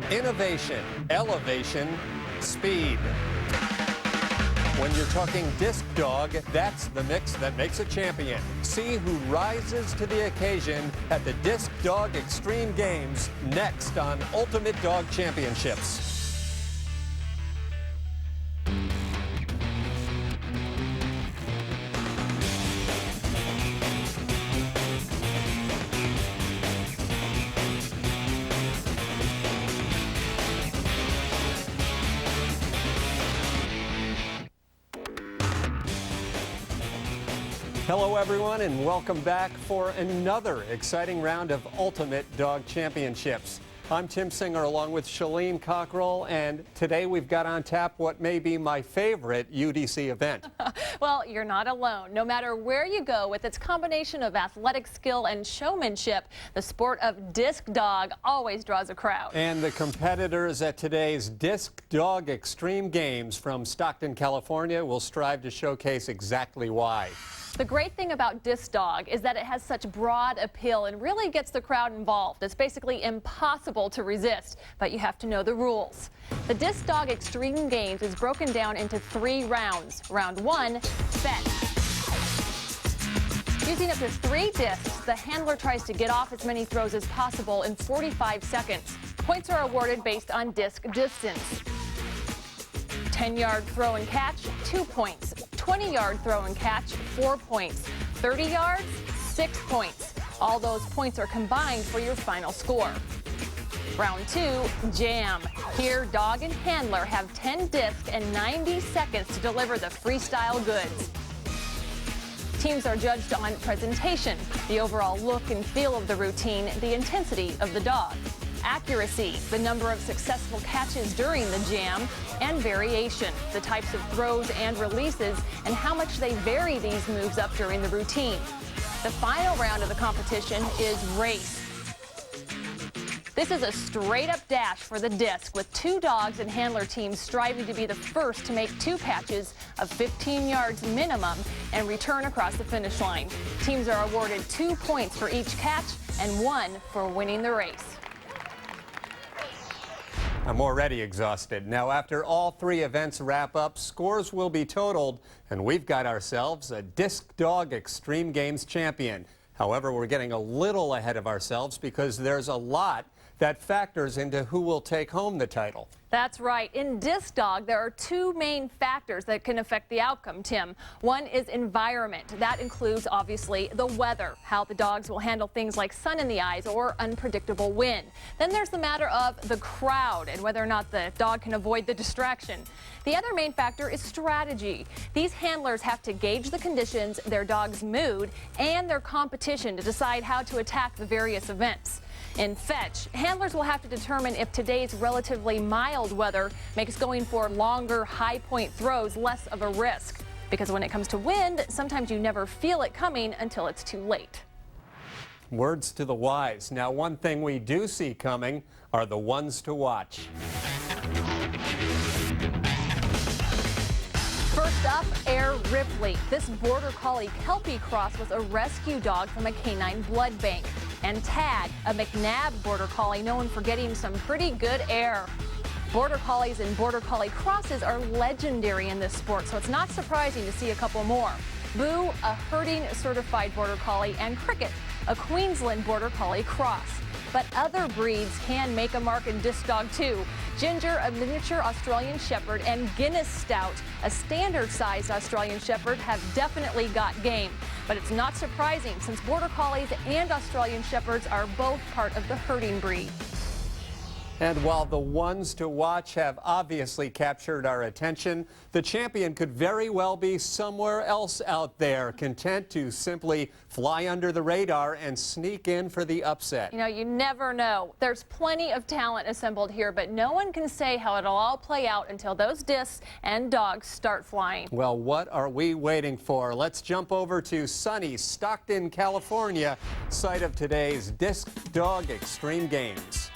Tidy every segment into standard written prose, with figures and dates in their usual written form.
Innovation, elevation, speed. When you're talking disc dog, that's the mix that makes a champion. See who rises to the occasion at the Disc Dog Extreme Games next on Ultimate Dog Championships. Hello everyone and welcome back for another exciting round of Ultimate Dog Championships. I'm Tim Singer along with Shalene Cockrell, and today we've got on tap what may be my favorite UDC event. Well, you're not alone. No matter where you go, with its combination of athletic skill and showmanship, the sport of disc dog always draws a crowd. And the competitors at today's Disc Dog Extreme Games from Stockton, California will strive to showcase exactly why. The great thing about disc dog is that it has such broad appeal and really gets the crowd involved. It's basically impossible to resist, but you have to know the rules. The Disc Dog Extreme Games is broken down into 3 rounds. Round 1, fetch. Using up to 3 discs, the handler tries to get off as many throws as possible in 45 seconds. Points are awarded based on disc distance. 10-yard throw and catch, 2 points. 20-yard throw and catch, 4 points. 30 yards, 6 points. All those points are combined for your final score. Round 2, jam. Here, dog and handler have 10 discs and 90 seconds to deliver the freestyle goods. Teams are judged on presentation, the overall look and feel of the routine, the intensity of the dog. Accuracy, the number of successful catches during the jam, and variation, the types of throws and releases, and how much they vary these moves up during the routine. The final round of the competition is race. This is a straight-up dash for the disc, with 2 dogs and handler teams striving to be the first to make 2 catches of 15 yards minimum and return across the finish line. Teams are awarded 2 points for each catch and 1 for winning the race. I'm already exhausted. Now, after all 3 events wrap up, scores will be totaled, and we've got ourselves a Disc Dog Extreme Games champion. However, we're getting a little ahead of ourselves because there's a lot that factors into who will take home the title. That's right. In disc dog, there are 2 main factors that can affect the outcome, Tim. One is environment. That includes, obviously, the weather, how the dogs will handle things like sun in the eyes or unpredictable wind. Then there's the matter of the crowd and whether or not the dog can avoid the distraction. The other main factor is strategy. These handlers have to gauge the conditions, their dog's mood, and their competition to decide how to attack the various events. In fetch, handlers will have to determine if today's relatively mild weather makes going for longer, high-point throws less of a risk. Because when it comes to wind, sometimes you never feel it coming until it's too late. Words to the wise. Now, one thing we do see coming are the ones to watch. First up, Air Ripley. This Border Collie Kelpie cross was a rescue dog from a canine blood bank. And Tag, a McNab Border Collie known for getting some pretty good air. Border Collies and Border Collie crosses are legendary in this sport, so it's not surprising to see a couple more. Boo, a herding certified Border Collie, and Cricket, a Queensland Border Collie cross. But other breeds can make a mark in disc dog too. Ginger, a miniature Australian Shepherd, and Guinness Stout, a standard-sized Australian Shepherd, have definitely got game. But it's not surprising since Border Collies and Australian Shepherds are both part of the herding breed. And while the ones to watch have obviously captured our attention, the champion could very well be somewhere else out there, content to simply fly under the radar and sneak in for the upset. You know, you never know. There's plenty of talent assembled here, but no one can say how it'll all play out until those discs and dogs start flying. Well, what are we waiting for? Let's jump over to sunny Stockton, California, site of today's Disc Dog Extreme Games.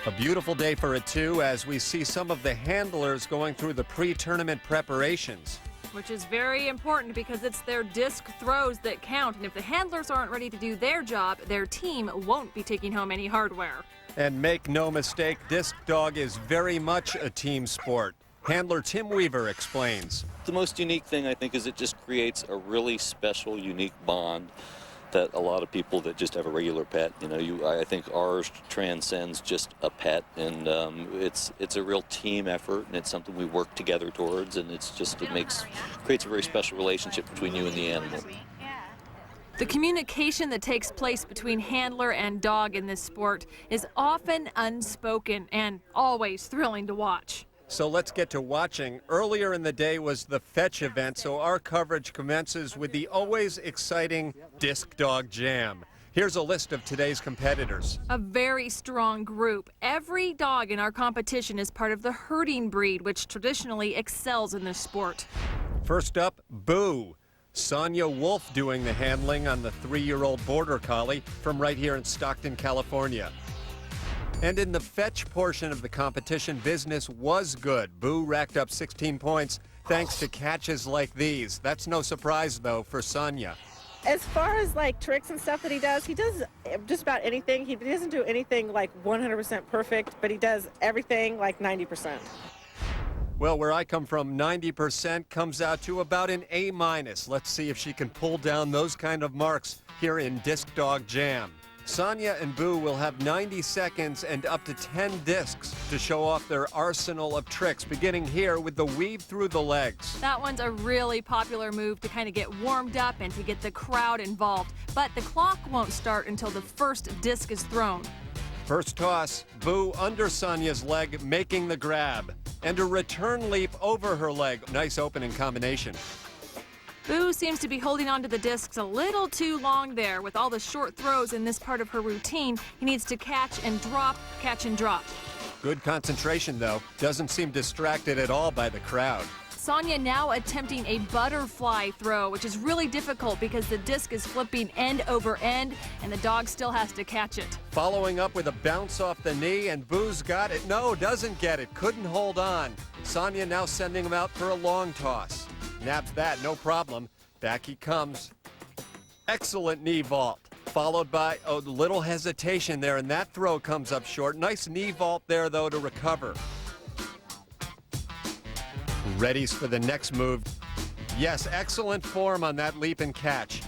A beautiful day for it, too, as we see some of the handlers going through the pre-tournament preparations. which is very important because it's their disc throws that count. And if the handlers aren't ready to do their job, their team won't be taking home any hardware. And make no mistake, disc dog is very much a team sport. Handler Tim Weaver explains. The most unique thing, I think, is it just creates a really special, unique bond that a lot of people that just have a regular pet, I think ours transcends just a pet, and it's a real team effort, and it's something we work together towards, and creates a very special relationship between you and the animal. The communication that takes place between handler and dog in this sport is often unspoken and always thrilling to watch. So let's get to watching. Earlier in the day was the fetch event, so our coverage commences with the always exciting Disc Dog Jam. Here's a list of today's competitors. A very strong group. Every dog in our competition is part of the herding breed, which traditionally excels in this sport. First up, Boo. Sonia Wolf doing the handling on the 3-year-old Border Collie from right here in Stockton, California. And in the fetch portion of the competition, business was good. Boo racked up 16 points thanks to catches like these. That's no surprise, though, for Sonia. As far as like tricks and stuff that he does just about anything. He doesn't do anything like 100% perfect, but he does everything like 90%. Well, where I come from, 90% comes out to about an A-. Let's see if she can pull down those kind of marks here in Disc Dog Jam. Sonia and Boo will have 90 seconds and up to 10 discs to show off their arsenal of tricks, beginning here with the weave through the legs. That one's a really popular move to kind of get warmed up and to get the crowd involved. But the clock won't start until the first disc is thrown. First toss, Boo under Sonia's leg, making the grab. And a return leap over her leg. Nice opening combination. Boo seems to be holding on to the discs a little too long there. With all the short throws in this part of her routine, he needs to catch and drop, catch and drop. Good concentration, though. Doesn't seem distracted at all by the crowd. Sonia now attempting a butterfly throw, which is really difficult because the disc is flipping end over end, and the dog still has to catch it. Following up with a bounce off the knee, and Boo's got it. No, doesn't get it. Couldn't hold on. Sonia now sending him out for a long toss. Nabs that, no problem. Back he comes. Excellent knee vault, followed by a little hesitation there, and that throw comes up short. Nice knee vault there, though, to recover. Readies for the next move. Yes, excellent form on that leap and catch.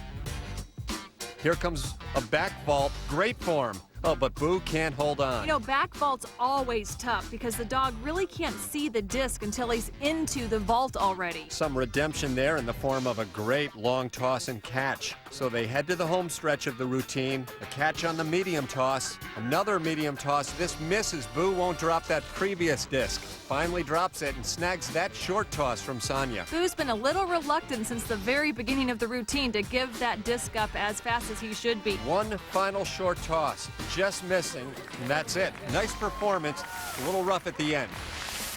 Here comes a back vault. Great form. Oh, but Boo can't hold on. You know, back vault's always tough because the dog really can't see the disc until he's into the vault already. Some redemption there in the form of a great long toss and catch. So they head to the home stretch of the routine. A catch on the medium toss. Another medium toss. This misses. Boo won't drop that previous disc. Finally drops it and snags that short toss from Sonia. Boo's been a little reluctant since the very beginning of the routine to give that disc up as fast as he should be. One final short toss. Just missing, and that's it. Nice performance, a little rough at the end.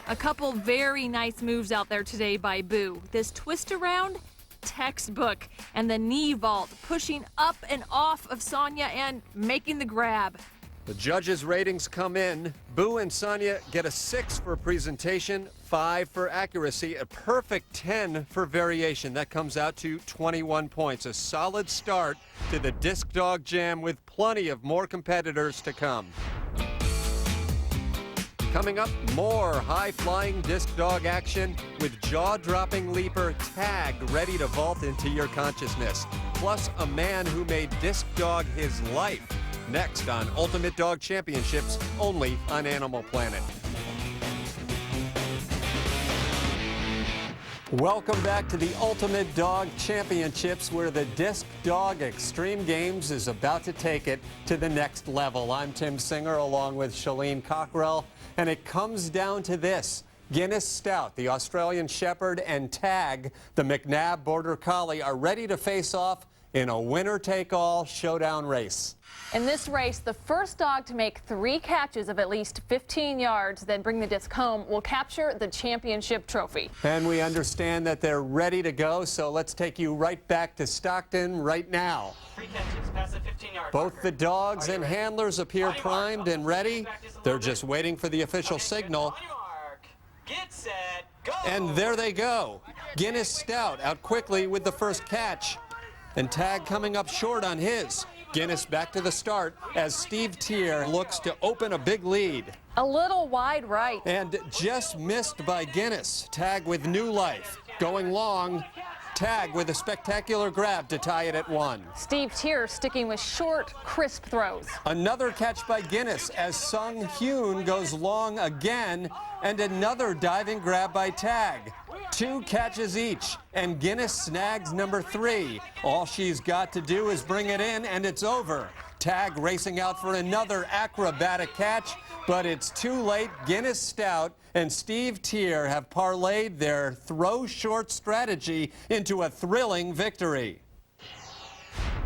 A couple very nice moves out there today by Boo. This twist around, textbook, and the knee vault, pushing up and off of Sonia and making the grab. The judges' ratings come in. Boo and Sonia get a 6 for presentation, 5 for accuracy, a perfect 10 for variation. That comes out to 21 points. A solid start to the Disc Dog Jam with plenty of more competitors to come. Coming up, more high-flying disc dog action with jaw-dropping leaper Tag ready to vault into your consciousness. Plus, a man who made disc dog his life. Next on Ultimate Dog Championships, only on Animal Planet. Welcome back to the Ultimate Dog Championships, where the Disc Dog Extreme Games is about to take it to the next level. I'm Tim Singer along with Shalene Cockrell, and it comes down to this. Guinness Stout, the Australian Shepherd, and Tag, the McNab Border Collie, are ready to face off in a winner-take-all showdown race. In this race, the first dog to make 3 catches of at least 15 yards, then bring the disc home, will capture the championship trophy. And we understand that they're ready to go, so let's take you right back to Stockton right now. 3 catches past the 15-yard Both the dogs and handlers appear primed and ready. They're just waiting for the official signal. On your mark, get set, go. And there they go. Guinness Stout out quickly with the first catch. And Tag coming up short on his. Guinness back to the start as Steve Tier looks to open a big lead. A little wide right. And just missed by Guinness. Tag with new life. Going long. Tag with a spectacular grab to tie it at 1. Steve Tier sticking with short, crisp throws. Another catch by Guinness as Sung Hyun goes long again, and another diving grab by Tag. 2 catches each, and Guinness snags number 3. All she's got to do is bring it in, and it's over. Tag racing out for another acrobatic catch, but it's too late. Guinness Stout and Steve Tier have parlayed their throw short strategy into a thrilling victory.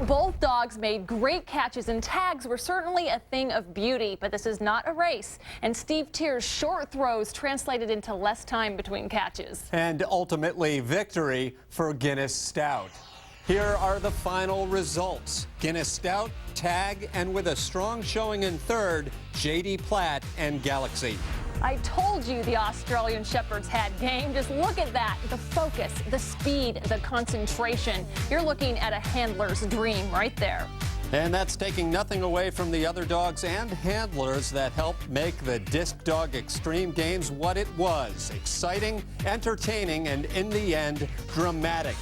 Both dogs made great catches, and tags were certainly a thing of beauty, but this is not a race. And Steve Tier's short throws translated into less time between catches. And ultimately victory for Guinness Stout. Here are the final results. Guinness Stout, Tag, and with a strong showing in third, JD Platt and Galaxy. I told you the Australian Shepherds had game. Just look at that. The focus, the speed, the concentration. You're looking at a handler's dream right there. And that's taking nothing away from the other dogs and handlers that helped make the Disc Dog Extreme Games what it was. Exciting, entertaining, and in the end, dramatic.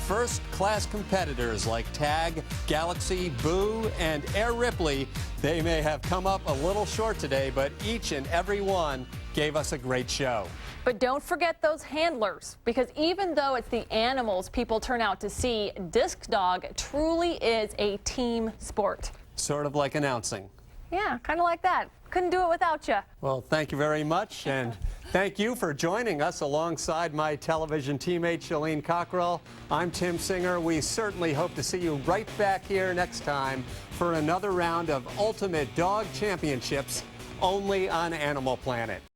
First-class competitors like Tag, Galaxy, Boo, and Air Ripley, they may have come up a little short today, but each and every one gave us a great show. But don't forget those handlers, because even though it's the animals people turn out to see, Disc Dog truly is a team sport. Sort of like announcing. Yeah, kind of like that. Couldn't do it without you. Well, thank you very much, and thank you for joining us alongside my television teammate, Shalene Cockrell. I'm Tim Singer. We certainly hope to see you right back here next time for another round of Ultimate Dog Championships only on Animal Planet.